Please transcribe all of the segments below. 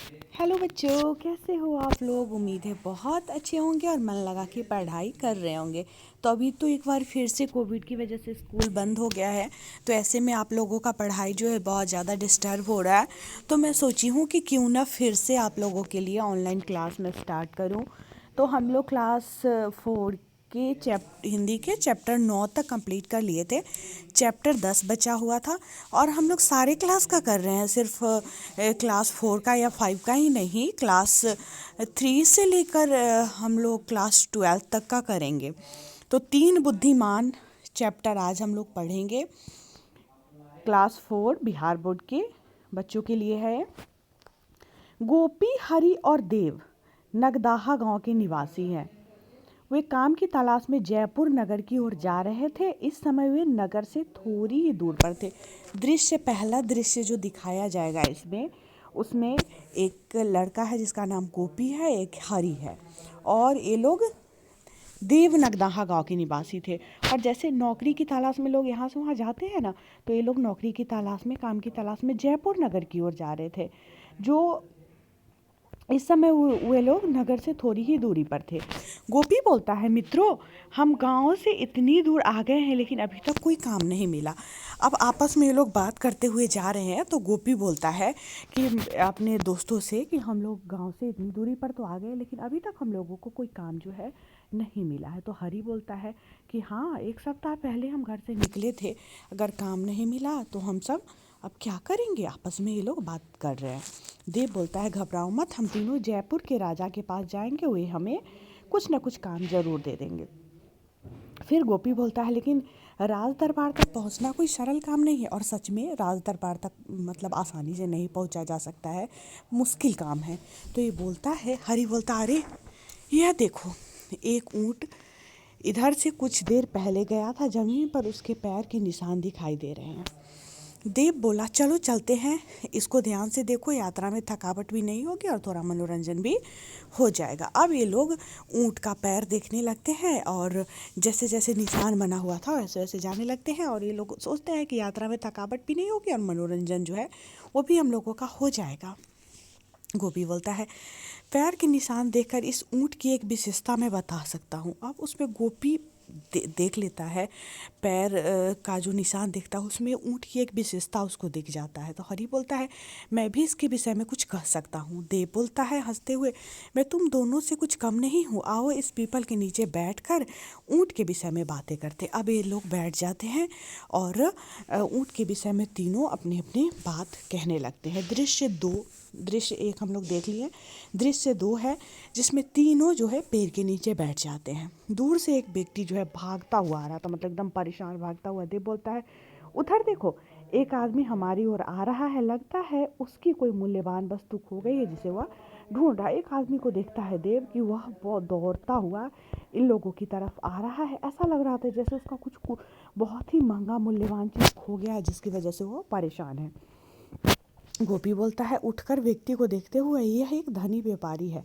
Hello बच्चों, कैसे हो आप लोग। उम्मीद है बहुत अच्छे होंगे और मन लगा के पढ़ाई कर रहे होंगे। तो अभी तो एक बार फिर से कोविड की वजह से स्कूल बंद हो गया है, तो ऐसे में आप लोगों का पढ़ाई जो है बहुत ज़्यादा डिस्टर्ब हो रहा है। तो मैं सोची हूँ कि क्यों ना फिर से आप लोगों के लिए ऑनलाइन क्लास में स्टार्ट करूँ। तो हम लोग क्लास 4 के हिंदी के चैप्टर 9 तक कंप्लीट कर लिए थे। चैप्टर 10 बचा हुआ था और हम लोग सारे क्लास का कर रहे हैं, सिर्फ क्लास 4 का या 5 का ही नहीं, क्लास 3 से लेकर हम लोग क्लास 12 तक का करेंगे। तो 3 बुद्धिमान चैप्टर आज हम लोग पढ़ेंगे। क्लास 4 बिहार बोर्ड के बच्चों के लिए है। गोपी, हरि और देव नगदाहा गांव के निवासी हैं। वे काम की तलाश में जयपुर नगर की ओर जा रहे थे। इस समय वे नगर से थोड़ी ही दूर पर थे। पहला दृश्य जो दिखाया जाएगा इसमें, उसमें एक लड़का है जिसका नाम गोपी है, एक हरि है, और ये लोग देव नगदाहा गांव के निवासी थे। और जैसे नौकरी की तलाश में लोग यहाँ से वहाँ जाते हैं ना, तो ये लोग नौकरी की तलाश में, काम की तलाश में जयपुर नगर की ओर जा रहे थे। जो इस समय वे लोग नगर से थोड़ी ही दूरी पर थे। गोपी बोलता है, मित्रों, हम गांव से इतनी दूर आ गए हैं लेकिन अभी तक कोई काम नहीं मिला। अब आपस में ये लोग बात करते हुए जा रहे हैं, तो गोपी बोलता है कि अपने दोस्तों से कि हम लोग गांव से इतनी दूरी पर तो आ गए लेकिन अभी तक हम लोगों को कोई काम जो है नहीं मिला है। तो हरि बोलता है कि हाँ, 1 सप्ताह पहले हम घर से निकले थे, अगर काम नहीं मिला तो हम सब अब क्या करेंगे। आपस में ये लोग बात कर रहे हैं। देव बोलता है, घबराओ मत, हम तीनों जयपुर के राजा के पास जाएंगे, वे हमें कुछ न कुछ काम जरूर दे देंगे। फिर गोपी बोलता है, लेकिन राज दरबार तक पहुंचना कोई सरल काम नहीं है, और सच में राज दरबार तक मतलब आसानी से नहीं पहुंचा जा सकता है, मुश्किल काम है। तो ये बोलता है, हरि बोलता, अरे यह देखो, एक ऊँट इधर से कुछ देर पहले गया था, जमीन पर उसके पैर के निशान दिखाई दे रहे हैं। देव बोला, चलो चलते हैं, इसको ध्यान से देखो, यात्रा में थकावट भी नहीं होगी और थोड़ा मनोरंजन भी हो जाएगा। अब ये लोग ऊँट का पैर देखने लगते हैं और जैसे जैसे निशान बना हुआ था वैसे वैसे जाने लगते हैं, और ये लोग सोचते हैं कि यात्रा में थकावट भी नहीं होगी और मनोरंजन जो है वो भी हम लोगों का हो जाएगा। गोपी बोलता है, पैर के निशान देखकर इस ऊँट की एक विशेषता मैं बता सकता हूँ। अब उसमें गोपी देख लेता है, पैर का जो निशान देखता है उसमें ऊँट की एक विशेषता उसको दिख जाता है। तो हरि बोलता है, मैं भी इसके विषय में कुछ कह सकता हूँ। देव बोलता है हंसते हुए, मैं तुम दोनों से कुछ कम नहीं हूँ, आओ इस पीपल के नीचे बैठकर ऊँट के विषय में बातें करते। अब ये लोग बैठ जाते हैं और ऊँट के विषय में तीनों अपनी अपनी बात कहने लगते हैं। दृश्य 1 हम लोग देख लिए, दृश्य 2 है जिसमें तीनों जो है पेड़ के नीचे बैठ जाते हैं। दूर से एक व्यक्ति जो है भागता हुआ आ रहा था, मतलब एकदम परेशान भागता हुआ। देव बोलता है, उधर देखो, एक आदमी हमारी ओर आ रहा है, लगता है उसकी कोई मूल्यवान वस्तु खो गई है जिसे वह ढूंढ रहा है। एक आदमी को देखता है देव कि वह बहुत दौड़ता हुआ इन लोगों की तरफ आ रहा है। ऐसा लग रहा था जैसे उसका कुछ बहुत ही महंगा मूल्यवान चीज़ खो गया है जिसकी वजह से वो परेशान है। गोपी बोलता है, उठकर व्यक्ति को देखते हुए, यह एक धनी व्यापारी है,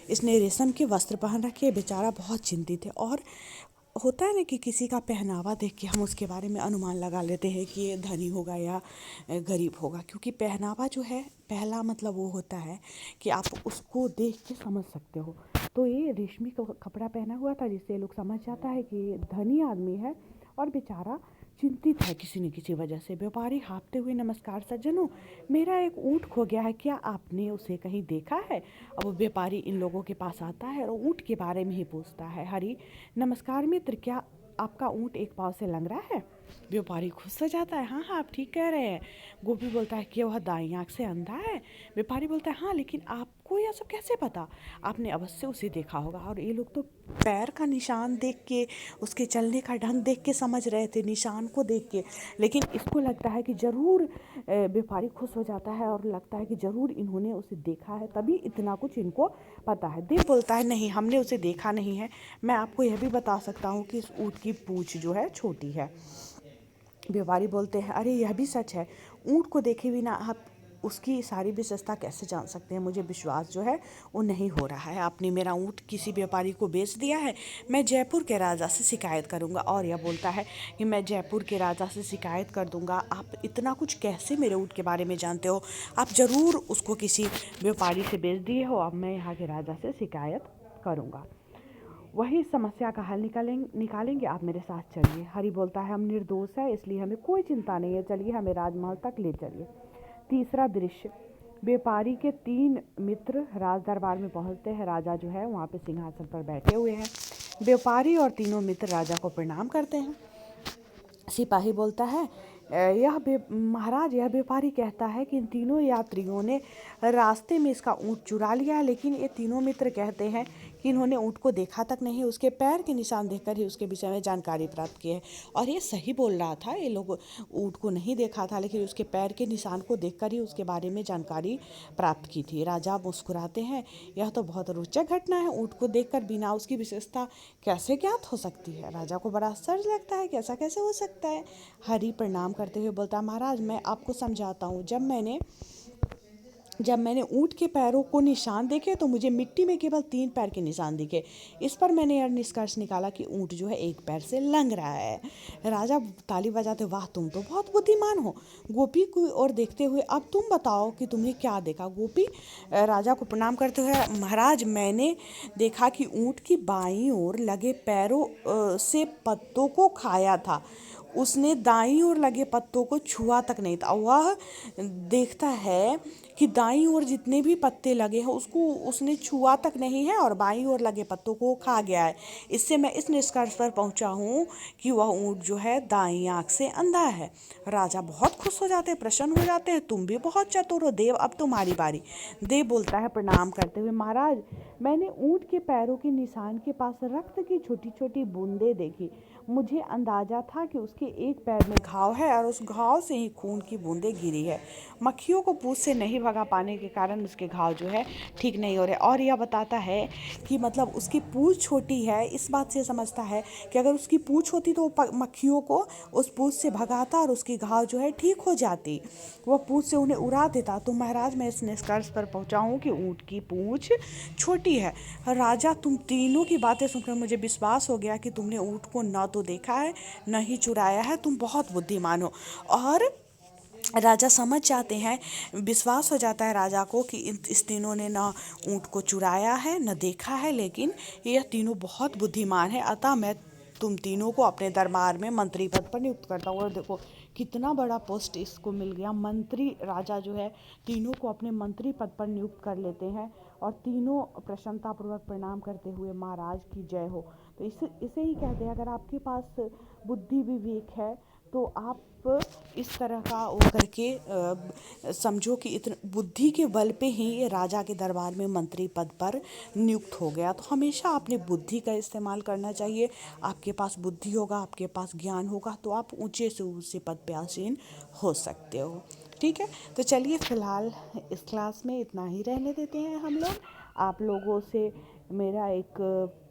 इसने रेशम के वस्त्र पहन रखे, बेचारा बहुत चिंतित है। और होता है ना कि किसी का पहनावा देख के हम उसके बारे में अनुमान लगा लेते हैं कि ये धनी होगा या गरीब होगा, क्योंकि पहनावा जो है पहला मतलब वो होता है कि आप उसको देख के समझ सकते हो। तो ये रेशमी कपड़ा पहना हुआ था जिससे लोग समझ जाता है कि ये धनी आदमी है और बेचारा चिंतित है किसी न किसी वजह से। व्यापारी हाँफते हुए, नमस्कार सज्जनों, मेरा एक ऊँट खो गया है, क्या आपने उसे कहीं देखा है। अब व्यापारी इन लोगों के पास आता है और ऊँट के बारे में ही पूछता है। हरि, नमस्कार मित्र, क्या आपका ऊँट एक पाँव से लंगड़ा है। व्यापारी खुश हो जाता है, हाँ हाँ, आप ठीक कह रहे हैं। गोपी बोलता है, क्या वह दाई आँख से अंधा है। व्यापारी बोलता है, हाँ, लेकिन आपको यह सब कैसे पता, आपने अवश्य उसे देखा होगा। और ये लोग तो पैर का निशान देख के, उसके चलने का ढंग देख के समझ रहे थे, निशान को देख के, लेकिन इसको लगता है कि ज़रूर व्यापारी खुश हो जाता है और लगता है कि ज़रूर इन्होंने उसे देखा है, तभी इतना कुछ इनको पता है। देव बोलता है, नहीं, हमने उसे देखा नहीं है, मैं आपको यह भी बता सकता हूँ कि इस ऊँट की पूँछ जो है छोटी है। व्यापारी बोलते हैं, अरे यह भी सच है, ऊँट को देखे बिना आप उसकी सारी विशेषता कैसे जान सकते हैं? मुझे विश्वास जो है वो नहीं हो रहा है। आपने मेरा ऊँट किसी व्यापारी को बेच दिया है, मैं जयपुर के राजा से शिकायत करूँगा। और यह बोलता है कि मैं जयपुर के राजा से शिकायत कर दूँगा। आप इतना कुछ कैसे मेरे ऊँट के बारे में जानते हो? आप ज़रूर उसको किसी व्यापारी से बेच दिए हो। अब मैं यहाँ के राजा से शिकायत करूँगा, वही समस्या का हल निकालेंगे। आप मेरे साथ चलिए। हरि बोलता है हम निर्दोष है, इसलिए हमें कोई चिंता नहीं है, चलिए हमें राजमहल तक ले चलिए। तीसरा दृश्य, व्यापारी के 3 मित्र राज दरबार में पहुंचते हैं। राजा जो है वहाँ पे सिंहासन पर बैठे हुए हैं। व्यापारी और तीनों मित्र राजा को प्रणाम करते हैं। सिपाही बोलता है महाराज, यह व्यापारी कहता है कि इन तीनों यात्रियों ने रास्ते में इसका ऊँट चुरा लिया है, लेकिन ये तीनों मित्र कहते हैं कि इन्होंने ऊँट को देखा तक नहीं, उसके पैर के निशान देखकर ही उसके विषय में जानकारी प्राप्त की है। और ये सही बोल रहा था, ये लोग ऊँट को नहीं देखा था, लेकिन उसके पैर के निशान को देखकर ही उसके बारे में जानकारी प्राप्त की थी। राजा मुस्कुराते हैं, यह तो बहुत रोचक घटना है, ऊँट को देखकर बिना उसकी विशेषता कैसे ज्ञात हो सकती है? राजा को बड़ा आश्चर्य लगता है कि ऐसा कैसे हो सकता है। हरि प्रणाम करते हुए बोलता है महाराज, मैं आपको समझाता हूँ। जब मैंने ऊँट के पैरों को निशान देखे तो मुझे मिट्टी में केवल 3 पैर के निशान दिखे। इस पर मैंने यह निष्कर्ष निकाला कि ऊँट जो है एक पैर से लंघ रहा है। राजा ताली बजाते, वाह तुम तो बहुत बुद्धिमान हो। गोपी की ओर देखते हुए, अब तुम बताओ कि तुमने क्या देखा? गोपी राजा को प्रणाम करते हुए, महाराज मैंने देखा कि ऊँट की बाईं ओर लगे पैरों से पत्तों को खाया था, उसने दाईं ओर लगे पत्तों को छुआ तक नहीं था। वह देखता है कि दाईं ओर जितने भी पत्ते लगे हैं उसको उसने छुआ तक नहीं है और बाईं ओर लगे पत्तों को खा गया है। इससे मैं इस निष्कर्ष पर पहुंचा हूँ कि वह ऊँट जो है दाईं आँख से अंधा है। राजा बहुत खुश हो जाते हैं, प्रसन्न हो जाते हैं। तुम भी बहुत चतुर हो देव, अब तुम्हारी बारी। देव बोलता है प्रणाम करते हुए, महाराज मैंने ऊँट के पैरों के निशान के पास रक्त की छोटी छोटी बूंदें देखी। मुझे अंदाजा था कि उसके एक पैर में घाव है और उस घाव से ही खून की बूंदें गिरी है। मक्खियों को पूंछ से नहीं भगा पाने के कारण उसके घाव जो है ठीक नहीं हो रहे। और यह बताता है कि मतलब उसकी पूंछ छोटी है, इस बात से समझता है कि अगर उसकी पूंछ होती तो मक्खियों को उस पूंछ से भगाता और उसकी घाव जो है ठीक हो जाती, वह पूंछ से उन्हें उड़ा देता। तो महाराज मैं इस निष्कर्ष पर पहुंचा हूँ कि ऊँट की पूंछ छोटी है। राजा तुम तीनों की बातें सुनकर मुझे विश्वास हो गया कि तुमने ऊँट को न तो देखा है न ही चुराया है, तुम बहुत बुद्धिमान हो। और राजा समझ जाते हैं, विश्वास हो जाता है राजा को कि इस तीनों ने ना ऊँट को चुराया है न देखा है, लेकिन यह तीनों बहुत बुद्धिमान है। अतः मैं तुम तीनों को अपने दरबार में मंत्री पद पर नियुक्त करता हूँ। और देखो कितना बड़ा पोस्ट इसको मिल गया, मंत्री। राजा जो है तीनों को अपने मंत्री पद पर नियुक्त कर लेते हैं और तीनों प्रसन्नतापूर्वक प्रणाम करते हुए महाराज की जय हो। तो इसे ही कहते हैं, अगर आपके पास बुद्धि विवेक है तो आप इस तरह का वो करके समझो कि इतने बुद्धि के बल पे ही ये राजा के दरबार में मंत्री पद पर नियुक्त हो गया। तो हमेशा अपने बुद्धि का इस्तेमाल करना चाहिए। आपके पास बुद्धि होगा, आपके पास ज्ञान होगा, तो आप ऊंचे से ऊंचे पद पे आसीन हो सकते हो। ठीक है, तो चलिए फिलहाल इस क्लास में इतना ही रहने देते हैं हम लोग। आप लोगों से मेरा एक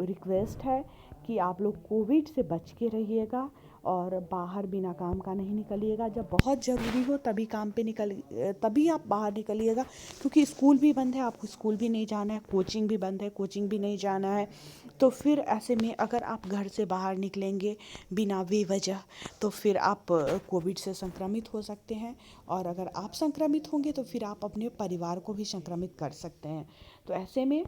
रिक्वेस्ट है कि आप लोग कोविड से बच के रहिएगा और बाहर बिना काम का नहीं निकलिएगा। जब बहुत ज़रूरी हो तभी आप बाहर निकलिएगा, क्योंकि स्कूल भी बंद है, आपको स्कूल भी नहीं जाना है, कोचिंग भी बंद है, कोचिंग भी नहीं जाना है। तो फिर ऐसे में अगर आप घर से बाहर निकलेंगे बिना बेवजह तो फिर आप कोविड से संक्रमित हो सकते हैं, और अगर आप संक्रमित होंगे तो फिर आप अपने परिवार को भी संक्रमित कर सकते हैं। तो ऐसे में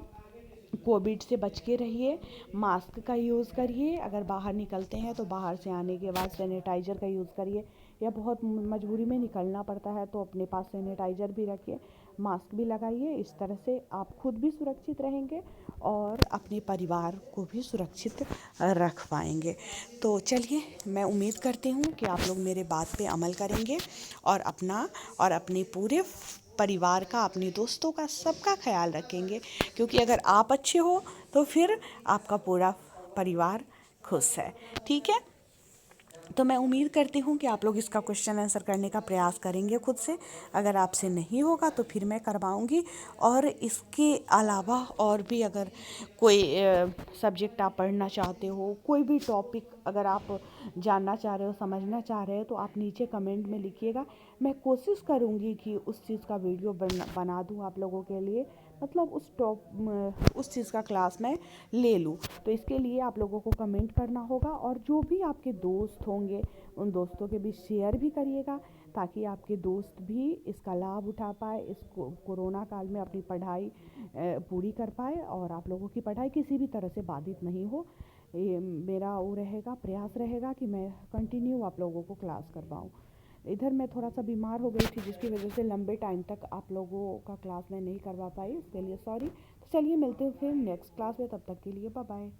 कोविड से बच के रहिए, मास्क का यूज़ करिए, अगर बाहर निकलते हैं तो बाहर से आने के बाद सैनिटाइज़र का यूज़ करिए, या बहुत मजबूरी में निकलना पड़ता है तो अपने पास सैनिटाइज़र भी रखिए, मास्क भी लगाइए। इस तरह से आप खुद भी सुरक्षित रहेंगे और अपने परिवार को भी सुरक्षित रख पाएंगे। तो चलिए, मैं उम्मीद करती हूँ कि आप लोग मेरे बात पे अमल करेंगे और अपना और अपने पूरे परिवार का, अपने दोस्तों का, सबका ख्याल रखेंगे, क्योंकि अगर आप अच्छे हो तो फिर आपका पूरा परिवार खुश है। ठीक है, तो मैं उम्मीद करती हूँ कि आप लोग इसका क्वेश्चन आंसर करने का प्रयास करेंगे खुद से। अगर आपसे नहीं होगा तो फिर मैं करवाऊँगी। और इसके अलावा और भी अगर कोई सब्जेक्ट आप पढ़ना चाहते हो, कोई भी टॉपिक अगर आप जानना चाह रहे हो, समझना चाह रहे हो, तो आप नीचे कमेंट में लिखिएगा। मैं कोशिश करूँगी कि उस चीज़ का वीडियो बना दूँ आप लोगों के लिए, मतलब उस चीज़ का क्लास मैं ले लूँ। तो इसके लिए आप लोगों को कमेंट करना होगा, और जो भी आपके दोस्त होंगे उन दोस्तों के बीच शेयर भी करिएगा, ताकि आपके दोस्त भी इसका लाभ उठा पाए, इस कोरोना काल में अपनी पढ़ाई पूरी कर पाए, और आप लोगों की पढ़ाई किसी भी तरह से बाधित नहीं हो। ये मेरा वो रहेगा, प्रयास रहेगा कि मैं कंटिन्यू आप लोगों को क्लास करवाऊँ। इधर मैं थोड़ा सा बीमार हो गई थी, जिसकी वजह से लंबे टाइम तक आप लोगों का क्लास मैं नहीं करवा पाई, इसके लिए सॉरी। तो चलिए मिलते हैं फिर नेक्स्ट क्लास में, तब तक के लिए बाय बाय।